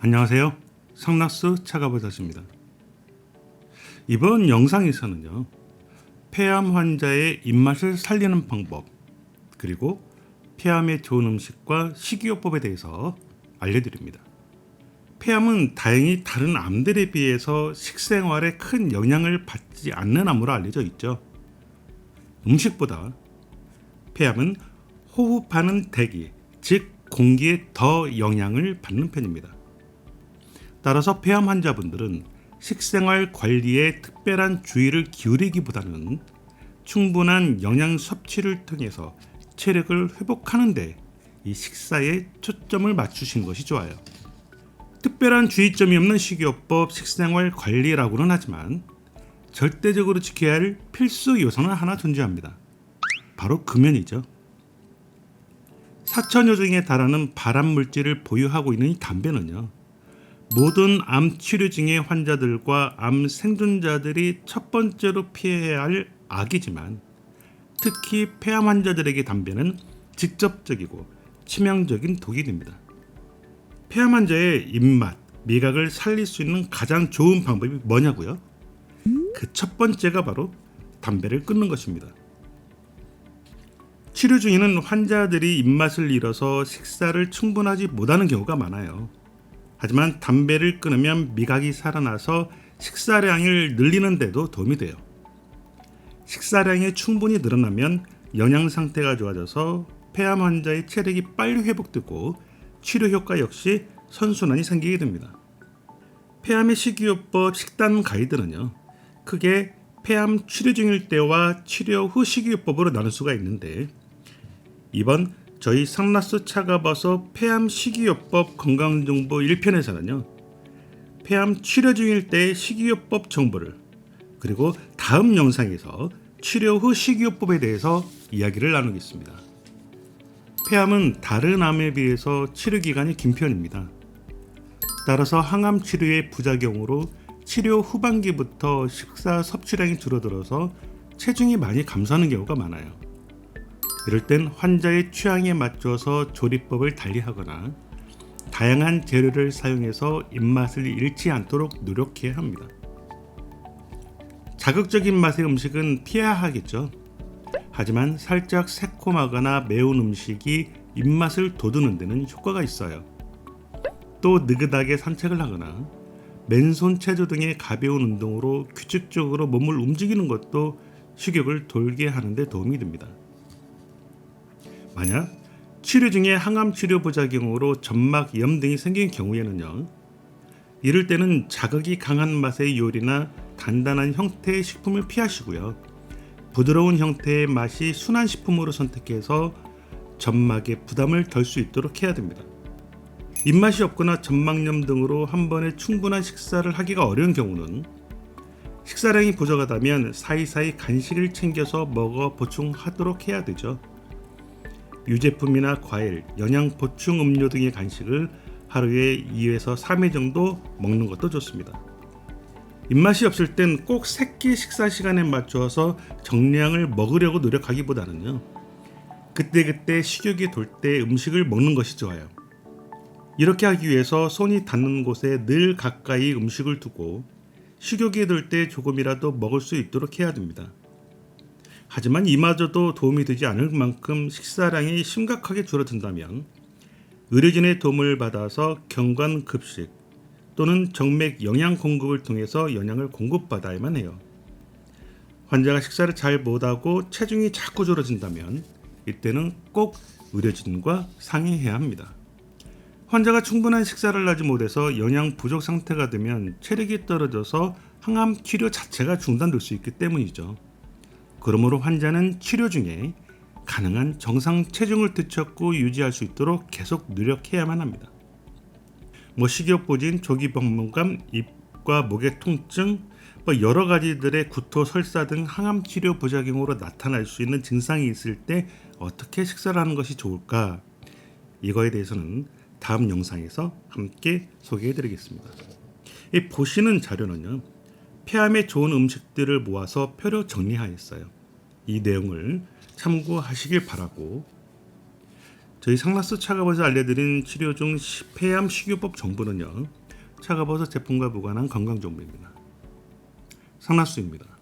안녕하세요. 성낙수 차가버섯입니다. 이번 영상에서는요, 폐암 환자의 입맛을 살리는 방법, 그리고 폐암에 좋은 음식과 식이요법에 대해서 알려드립니다. 폐암은 다행히 다른 암들에 비해서 식생활에 큰 영향을 받지 않는 암으로 알려져 있죠. 음식보다 폐암은 호흡하는 대기, 즉 공기에 더 영향을 받는 편입니다. 따라서 폐암 환자분들은 식생활 관리에 특별한 주의를 기울이기보다는 충분한 영양 섭취를 통해서 체력을 회복하는 데 이 식사에 초점을 맞추시는 것이 좋아요. 특별한 주의점이 없는 식이요법 식생활 관리라고는 하지만 절대적으로 지켜야 할 필수 요소는 하나 존재합니다. 바로 금연이죠. 4천여 종에 달하는 발암 물질을 보유하고 있는 이 담배는요, 모든 암 치료 중의 환자들과 암 생존자들이 첫 번째로 피해야 할 악이지만 특히 폐암 환자들에게 담배는 직접적이고 치명적인 독이 됩니다. 폐암 환자의 입맛, 미각을 살릴 수 있는 가장 좋은 방법이 뭐냐고요? 그 첫 번째가 바로 담배를 끊는 것입니다. 치료 중에는 환자들이 입맛을 잃어서 식사를 충분하지 못하는 경우가 많아요. 하지만 담배를 끊으면 미각이 살아나서 식사량을 늘리는 데도 도움이 돼요. 식사량이 충분히 늘어나면 영양 상태가 좋아져서 폐암 환자의 체력이 빨리 회복되고 치료 효과 역시 선순환이 생기게 됩니다. 폐암의 식이요법 식단 가이드는요, 크게 폐암 치료 중일 때와 치료 후 식이요법으로 나눌 수가 있는데, 이번 저희 성낙수 차가버섯 폐암 식이요법 건강정보 1편에서는요, 폐암 치료 중일 때의 식이요법 정보를, 그리고 다음 영상에서 치료 후 식이요법에 대해서 이야기를 나누겠습니다. 폐암은 다른 암에 비해서 치료 기간이 긴 편입니다. 따라서 항암 치료의 부작용으로 치료 후반기부터 식사 섭취량이 줄어들어서 체중이 많이 감소하는 경우가 많아요. 이럴 땐 환자의 취향에 맞춰서 조리법을 달리하거나 다양한 재료를 사용해서 입맛을 잃지 않도록 노력해야 합니다. 자극적인 맛의 음식은 피해야 하겠죠. 하지만 살짝 새콤하거나 매운 음식이 입맛을 돋우는 데는 효과가 있어요. 또 느긋하게 산책을 하거나 맨손 체조 등의 가벼운 운동으로 규칙적으로 몸을 움직이는 것도 식욕을 돌게 하는 데 도움이 됩니다. 만약 치료 중에 항암 치료 부작용으로 점막염 등이 생긴 경우에는요, 이럴 때는 자극이 강한 맛의 요리나 단단한 형태의 식품을 피하시고요, 부드러운 형태의 맛이 순한 식품으로 선택해서 점막에 부담을 덜 수 있도록 해야 됩니다. 입맛이 없거나 점막염 등으로 한 번에 충분한 식사를 하기가 어려운 경우는 식사량이 부족하다면 사이사이 간식을 챙겨서 먹어 보충하도록 해야 되죠. 유제품이나 과일, 영양 보충 음료 등의 간식을 하루에 2에서 3회 정도 먹는 것도 좋습니다. 입맛이 없을 땐 꼭 새끼 식사 시간에 맞춰서 정량을 먹으려고 노력하기보다는요, 그때그때 식욕이 돌 때 음식을 먹는 것이 좋아요. 이렇게 하기 위해서 손이 닿는 곳에 늘 가까이 음식을 두고 식욕이 돌 때 조금이라도 먹을 수 있도록 해야 됩니다. 하지만 이마저도 도움이 되지 않을 만큼 식사량이 심각하게 줄어든다면 의료진의 도움을 받아서 경관급식 또는 정맥 영양 공급을 통해서 영양을 공급받아야만 해요. 환자가 식사를 잘 못하고 체중이 자꾸 줄어든다면 이때는 꼭 의료진과 상의해야 합니다. 환자가 충분한 식사를 하지 못해서 영양 부족 상태가 되면 체력이 떨어져서 항암 치료 자체가 중단될 수 있기 때문이죠. 그러므로 환자는 치료 중에 가능한 정상 체중을 되찾고 유지할 수 있도록 계속 노력해야만 합니다. 식이요법인 조기복막감, 입과 목의 통증, 여러 가지들의 구토, 설사 등 항암 치료 부작용으로 나타날 수 있는 증상이 있을 때 어떻게 식사를 하는 것이 좋을까? 이거에 대해서는 다음 영상에서 함께 소개해 드리겠습니다. 이 보시는 자료는요, 폐암에 좋은 음식들을 모아서 표로 정리하였어요. 이 내용을 참고하시길 바라고, 저희 상라스 차가버섯 알려드린 치료 중 폐암 식이요법 정보는요, 차가버섯 제품과 무관한 건강 정보입니다. 상라스입니다.